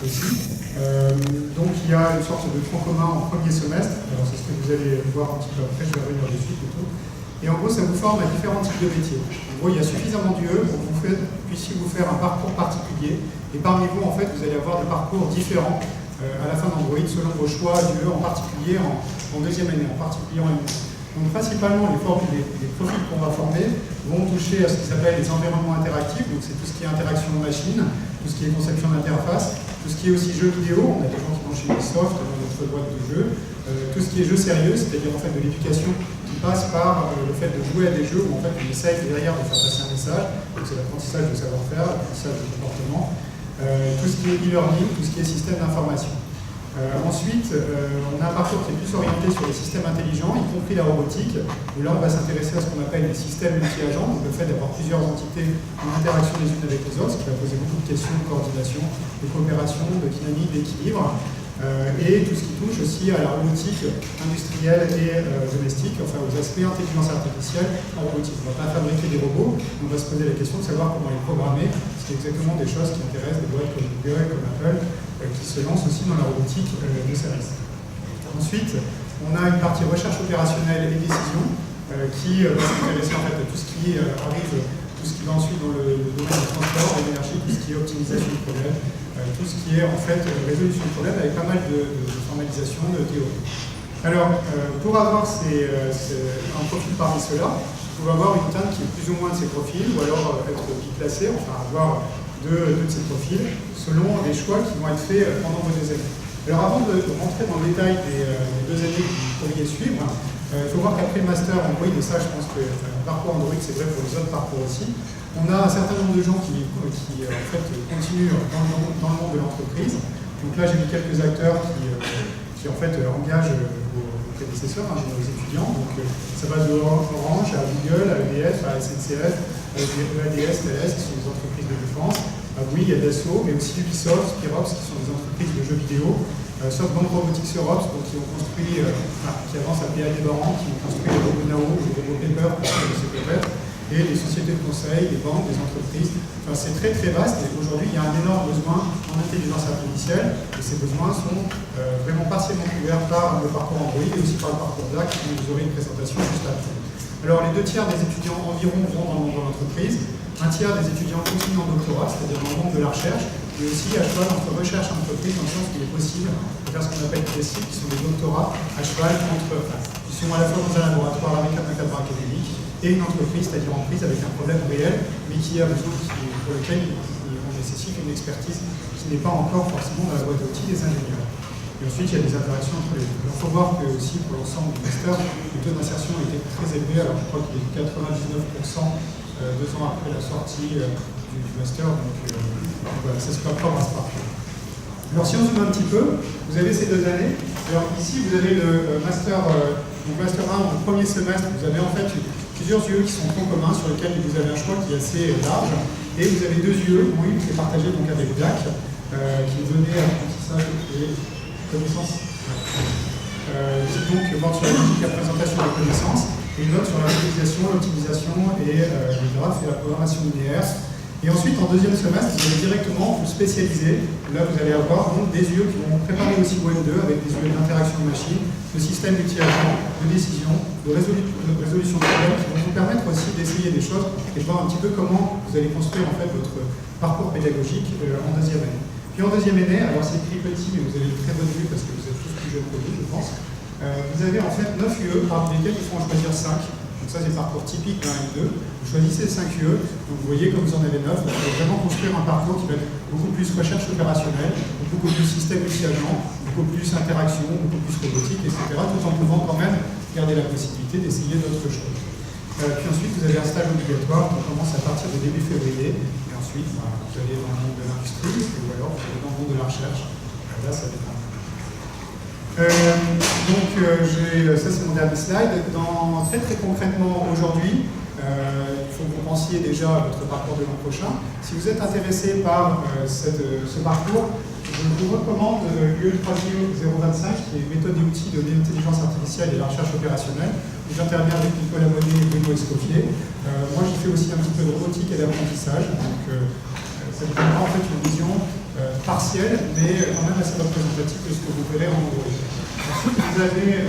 aussi. Donc il y a une sorte de tronc commun en premier semestre, alors c'est ce que vous allez voir un petit peu après, je vais revenir dessus plutôt. Et en gros, ça vous forme à différents types de métiers. En gros, il y a suffisamment d'UE pour que vous puissiez vous faire un parcours particulier. Et parmi vous, en fait, vous allez avoir des parcours différents à la fin d'Android selon vos choix d'UE, en particulier en deuxième année, en particulier en M1. Donc principalement, les profils qu'on va former vont toucher à ce qui s'appelle les environnements interactifs, donc c'est tout ce qui est interaction machine, tout ce qui est conception d'interface, tout ce qui est aussi jeux vidéo, on a des gens qui vont chez Ubisoft, dans notre boîte de jeux, tout ce qui est jeux sérieux, c'est-à-dire en fait de l'éducation qui passe par le fait de jouer à des jeux où en fait on essaye derrière de faire passer un message, donc c'est l'apprentissage de savoir-faire, l'apprentissage de comportement, tout ce qui est e-learning, tout ce qui est système d'information. Ensuite, on a un parcours qui est plus orienté sur les systèmes intelligents, y compris la robotique, où là on va s'intéresser à ce qu'on appelle les systèmes multi-agents, donc le fait d'avoir plusieurs entités en interaction les unes avec les autres, ce qui va poser beaucoup de questions de coordination, de coopération, de dynamique, d'équilibre, et tout ce qui touche aussi à la robotique industrielle et domestique, enfin aux aspects intelligence artificielle en robotique. On ne va pas fabriquer des robots, on va se poser la question de savoir comment les programmer, ce qui est exactement des choses qui intéressent des boîtes comme Google, comme Apple, qui se lancent aussi dans la robotique de service. Ensuite, on a une partie recherche opérationnelle et décision qui va s'intéresser en fait à tout ce qui arrive, tout ce qui va ensuite dans le domaine du transport, de l'énergie, tout ce qui est optimisation de problèmes, tout ce qui est en fait résolution de problèmes avec pas mal de formalisation, de théorie. Alors, pour avoir un profil parmi ceux-là, vous pouvez avoir une teinte qui est plus ou moins de ces profils, ou alors être biclassé, enfin avoir deux de ces profils, selon les choix qui vont être faits pendant vos 2 années. Alors avant de rentrer dans le détail des 2 années que vous pourriez suivre, il faut voir qu'après le master Android, et ça je pense que le parcours Android c'est vrai pour les autres parcours aussi, on a un certain nombre de gens qui en fait, continuent dans le monde de l'entreprise. Donc là j'ai mis quelques acteurs qui en fait engagent vos prédécesseurs, hein, nos étudiants. Donc ça va de Orange à Google, à EDF, à SNCF, à EADS, TLS, qui sont des entreprises de défense. Oui, il y a Dassault, mais aussi Ubisoft, Pyrops, qui sont des entreprises de jeux vidéo. SoftBank Robotics Europe, donc, qui ont construit, qui avancent à PA Débarrant, qui ont construit les robots Nao, les robots Paper, pour faire des CPR, et des sociétés de conseil, des banques, des entreprises. Enfin, c'est très très vaste et aujourd'hui il y a un énorme besoin en intelligence artificielle et ces besoins sont vraiment partiellement couverts par le parcours Android et aussi par le parcours DAC, dont vous aurez une présentation juste après. Alors les 2 tiers des étudiants environ vont dans le monde de l'entreprise, 1 tiers des étudiants continuent en doctorat, c'est-à-dire dans le monde de la recherche, mais aussi à cheval entre recherche et entreprise, dans le sens qu'il est possible de faire ce qu'on appelle des SIP, qui sont des doctorats à cheval qui sont à la fois dans un laboratoire avec un cadre académique et une entreprise, c'est-à-dire en prise avec un problème réel, mais qui a besoin, pour lequel on nécessite une expertise qui n'est pas encore forcément dans la boîte à outils des ingénieurs. Et ensuite, il y a des interactions entre les deux. Il faut voir que aussi pour l'ensemble du master, le taux d'insertion était très élevé, alors je crois qu'il est 99% 2 ans après la sortie du master, donc voilà, ça se passe pas à ce parcours. Alors si on zoome un petit peu, vous avez ces 2 années. Alors ici, vous avez le master, donc master 1, au premier semestre, vous avez en fait plusieurs UE qui sont troncs communs sur lesquels vous avez un choix qui est assez large. Et vous avez 2 UE, une qui est partagée donc avec DAC, qui est donnée à l'apprentissage et connaissances. Donc porte sur la logique et la présentation des connaissances, et une autre sur la modélisation, l'optimisation et les graphes et la programmation linéaire. Et ensuite, en 2e semestre, vous allez directement vous spécialiser. Là, vous allez avoir donc, des UE qui vont préparer aussi WM2 avec des UE d'interaction de machine, de système multi-agent, de décision, de résolution de problèmes qui vont vous permettre aussi d'essayer des choses et de voir un petit peu comment vous allez construire en fait votre parcours pédagogique en 2e année. Puis en 2e année, alors c'est écrit petit, mais vous avez une très bonne vue parce que vous êtes tous plus jeunes que vous, je pense. Vous avez en fait 9 UE, parmi lesquels il faut en choisir 5. Donc ça, c'est le parcours typique d'un M2. Vous choisissez 5 UE, donc vous voyez comme vous en avez 9, vous allez vraiment construire un parcours qui va être beaucoup plus recherche opérationnelle, beaucoup plus système multi-agent, beaucoup plus interaction, beaucoup plus robotique, etc. Tout en pouvant quand même garder la possibilité d'essayer d'autres choses. Puis ensuite, vous avez un stage obligatoire qui commence à partir de début février, et ensuite, vous allez dans le monde de l'industrie, ou alors vous allez dans le monde de la recherche. Là, ça dépend. Ça c'est mon dernier slide. Très concrètement aujourd'hui, il faut que vous pensiez déjà à votre parcours de l'an prochain. Si vous êtes intéressé par ce parcours, je vous recommande l'UE 3.025 qui est méthode et outils de l'intelligence artificielle et la recherche opérationnelle. J'interviens avec Nicolas Monet et Bruno Escoffier. Moi, j'y fais aussi un petit peu de robotique et d'apprentissage. Donc, ça vous donnera en fait une vision partiel, mais quand même assez représentatif de ce que vous verrez en Android. Ensuite, vous avez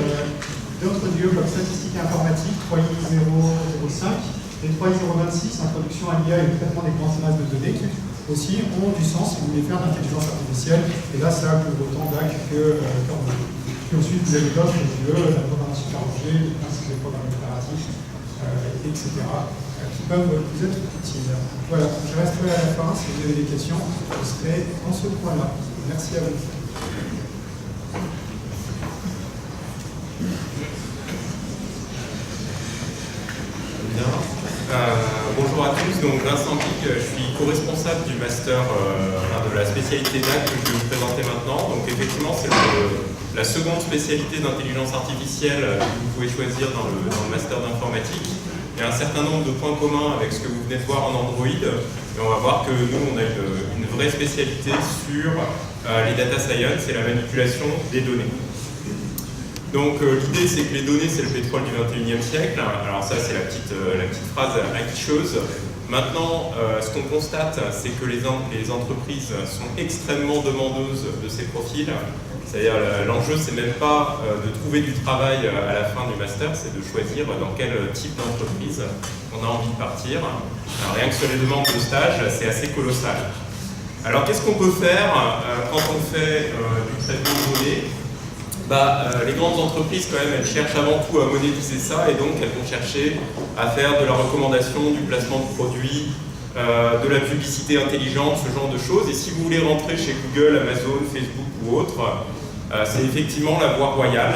d'autres lieux comme statistique informatique, 3i005 et 3i026, introduction à l'IA et le traitement des grandes masses de données, qui aussi ont du sens si vous voulez faire de l'intelligence artificielle. Et là, ça couvre autant d'AC que Cordon. Puis ensuite, vous avez d'autres lieux, la programmation chargée, les principes des programmes opératifs, etc., qui peuvent vous être utiles. Voilà, je resterai à la fin. Si vous avez des questions, je serai dans ce point-là. Merci à vous. Bien. Bonjour à tous, donc Vincent Pic, je suis co-responsable du master de la spécialité DAC que je vais vous présenter maintenant. Donc effectivement, c'est la seconde spécialité d'intelligence artificielle que vous pouvez choisir dans le master d'informatique. Il y a un certain nombre de points communs avec ce que vous venez de voir en Android, et on va voir que nous, on a une vraie spécialité sur les data science et la manipulation des données. Donc l'idée, c'est que les données, c'est le pétrole du 21e siècle. Alors ça, c'est la petite phrase acquicheuse. Maintenant, ce qu'on constate, c'est que les entreprises sont extrêmement demandeuses de ces profils. C'est-à-dire, l'enjeu, c'est même pas de trouver du travail à la fin du master, c'est de choisir dans quel type d'entreprise on a envie de partir. Alors, rien que sur les demandes de stage, c'est assez colossal. Alors, qu'est-ce qu'on peut faire quand on fait du traitement de données? Les grandes entreprises, quand même, elles cherchent avant tout à monétiser ça, et donc elles vont chercher à faire de la recommandation, du placement de produits, de la publicité intelligente, ce genre de choses. Et si vous voulez rentrer chez Google, Amazon, Facebook ou autre, c'est effectivement la voie royale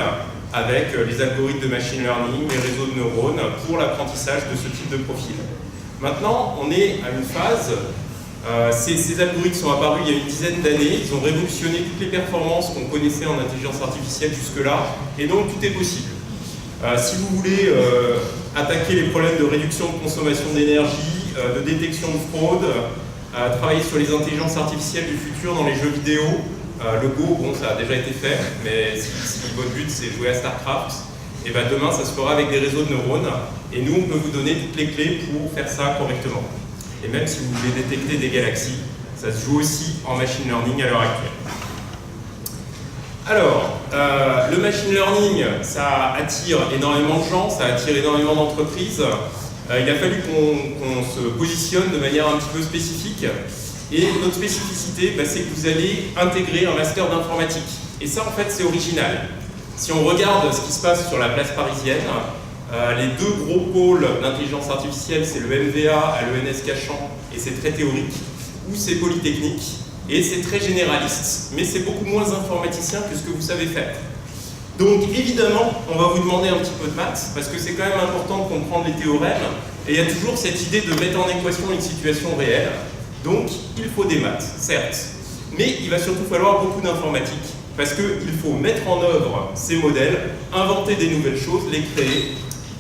avec les algorithmes de machine learning, les réseaux de neurones pour l'apprentissage de ce type de profil. Maintenant, on est à une phase, ces algorithmes sont apparus il y a une dizaine d'années, ils ont révolutionné toutes les performances qu'on connaissait en intelligence artificielle jusque-là, et donc tout est possible. Si vous voulez attaquer les problèmes de réduction de consommation d'énergie, de détection de fraude, travailler sur les intelligences artificielles du futur dans les jeux vidéo, le Go, bon, ça a déjà été fait, mais si votre but c'est jouer à StarCraft, et ben demain ça se fera avec des réseaux de neurones, et nous on peut vous donner toutes les clés pour faire ça correctement. Et même si vous voulez détecter des galaxies, ça se joue aussi en machine learning à l'heure actuelle. Alors, le machine learning, ça attire énormément de gens, ça attire énormément d'entreprises. Il a fallu qu'on se positionne de manière un petit peu spécifique. Et notre spécificité, c'est que vous allez intégrer un master d'informatique. Et ça, en fait, c'est original. Si on regarde ce qui se passe sur la place parisienne, les deux gros pôles d'intelligence artificielle, c'est le MVA à l'ENS Cachan, et c'est très théorique, ou c'est Polytechnique, et c'est très généraliste, mais c'est beaucoup moins informaticien que ce que vous savez faire. Donc évidemment, on va vous demander un petit peu de maths, parce que c'est quand même important de comprendre les théorèmes, et il y a toujours cette idée de mettre en équation une situation réelle. Donc il faut des maths, certes, mais il va surtout falloir beaucoup d'informatique, parce qu'il faut mettre en œuvre ces modèles, inventer des nouvelles choses, les créer,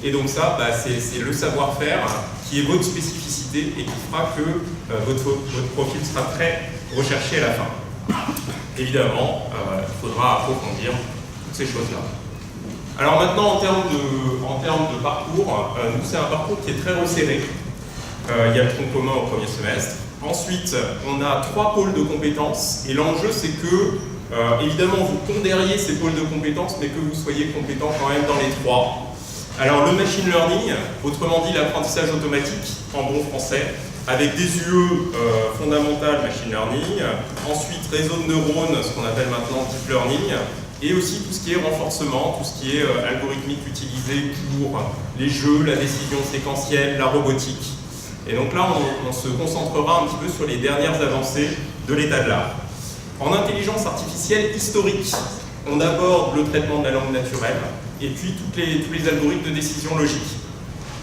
et donc ça, c'est le savoir-faire qui est votre spécificité et qui fera que votre profil sera très recherché à la fin. Évidemment, il faudra approfondir toutes ces choses-là. Alors maintenant, en termes de parcours, nous c'est un parcours qui est très resserré. Il y a le tronc commun au premier semestre. Ensuite, on a 3 pôles de compétences, et l'enjeu c'est que, évidemment, vous pondériez ces pôles de compétences, mais que vous soyez compétent quand même dans les 3. Alors le machine learning, autrement dit l'apprentissage automatique, en bon français, avec des UE fondamentales machine learning, ensuite réseau de neurones, ce qu'on appelle maintenant deep learning, et aussi tout ce qui est renforcement, tout ce qui est algorithmique utilisé pour les jeux, la décision séquentielle, la robotique. Et donc là, on se concentrera un petit peu sur les dernières avancées de l'état de l'art. En intelligence artificielle historique, on aborde le traitement de la langue naturelle, et puis tous les algorithmes de décision logique.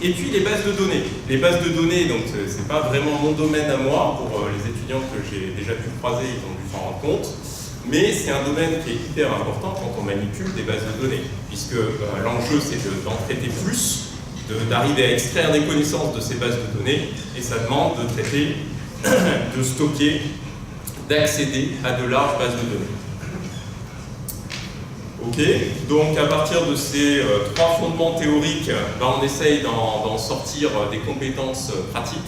Et puis les bases de données. Les bases de données, donc c'est pas vraiment mon domaine à moi, pour les étudiants que j'ai déjà pu croiser, ils ont dû s'en rendre compte, mais c'est un domaine qui est hyper important quand on manipule des bases de données, puisque l'enjeu c'est d'en traiter plus, d'arriver à extraire des connaissances de ces bases de données, et ça demande de traiter, de stocker, d'accéder à de larges bases de données. Ok, donc à partir de ces 3 fondements théoriques, on essaye d'en sortir des compétences pratiques.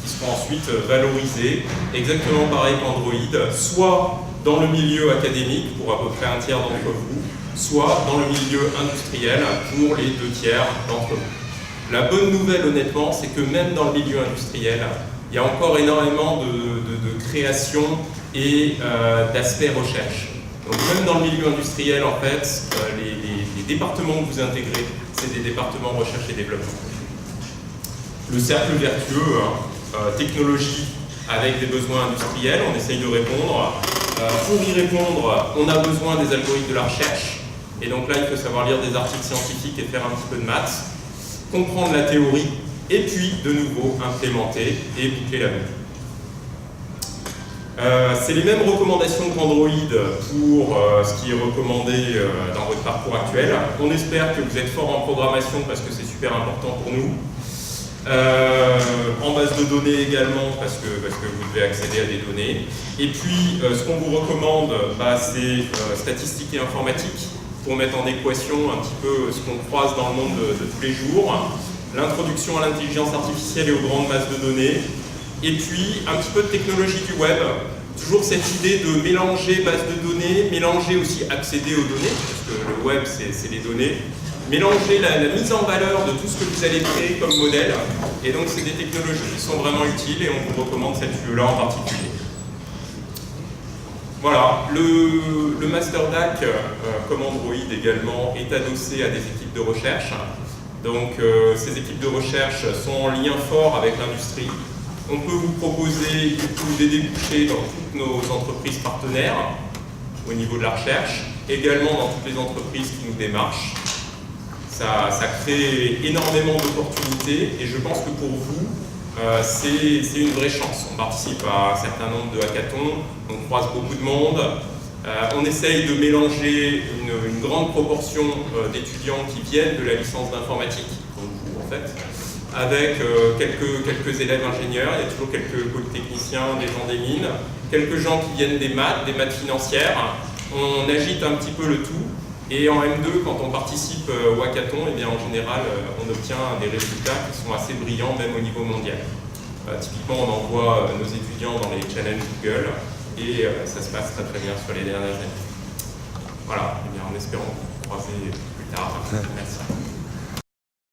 qui seront ensuite valorisés, exactement pareil qu'Android, soit dans le milieu académique pour à peu près un tiers d'entre vous, soit dans le milieu industriel pour les 2 tiers d'entre vous. La bonne nouvelle, honnêtement, c'est que même dans le milieu industriel, il y a encore énormément de création et d'aspects recherche. Donc même dans le milieu industriel, en fait, les départements que vous intégrez, c'est des départements recherche et développement. Le cercle vertueux, technologie avec des besoins industriels, on essaye de répondre. Pour y répondre, on a besoin des algorithmes de la recherche. Et donc là, il faut savoir lire des articles scientifiques et faire un petit peu de maths, comprendre la théorie, et puis de nouveau implémenter et boucler la boucle. C'est les mêmes recommandations qu'Android pour ce qui est recommandé dans votre parcours actuel. On espère que vous êtes fort en programmation parce que c'est super important pour nous. En base de données également parce que vous devez accéder à des données. Et puis ce qu'on vous recommande, c'est statistique et informatique pour mettre en équation un petit peu ce qu'on croise dans le monde de tous les jours. L'introduction à l'intelligence artificielle et aux grandes masses de données. Et puis un petit peu de technologie du web. Toujours cette idée de mélanger base de données, mélanger aussi accéder aux données, parce que le web c'est les données. Mélanger la mise en valeur de tout ce que vous allez créer comme modèle. Et donc, c'est des technologies qui sont vraiment utiles et on vous recommande cette UE-là en particulier. Voilà, le Master DAC, comme Android également, est adossé à des équipes de recherche. Donc, ces équipes de recherche sont en lien fort avec l'industrie. On peut vous proposer du coup, des débouchés dans toutes nos entreprises partenaires au niveau de la recherche, également dans toutes les entreprises qui nous démarchent. Ça crée énormément d'opportunités et je pense que pour vous, c'est une vraie chance. On participe à un certain nombre de hackathons, on croise beaucoup de monde, on essaye de mélanger une grande proportion d'étudiants qui viennent de la licence d'informatique, comme vous en fait, avec quelques élèves ingénieurs, il y a toujours quelques polytechniciens, des gens des mines, quelques gens qui viennent des maths financières. On agite un petit peu le tout. Et en M2, quand on participe au hackathon, eh bien, en général, on obtient des résultats qui sont assez brillants, même au niveau mondial. Typiquement, on envoie nos étudiants dans les challenges Google, et ça se passe très très bien sur les dernières années. Voilà, eh bien, en espérant vous croiser plus tard. Merci.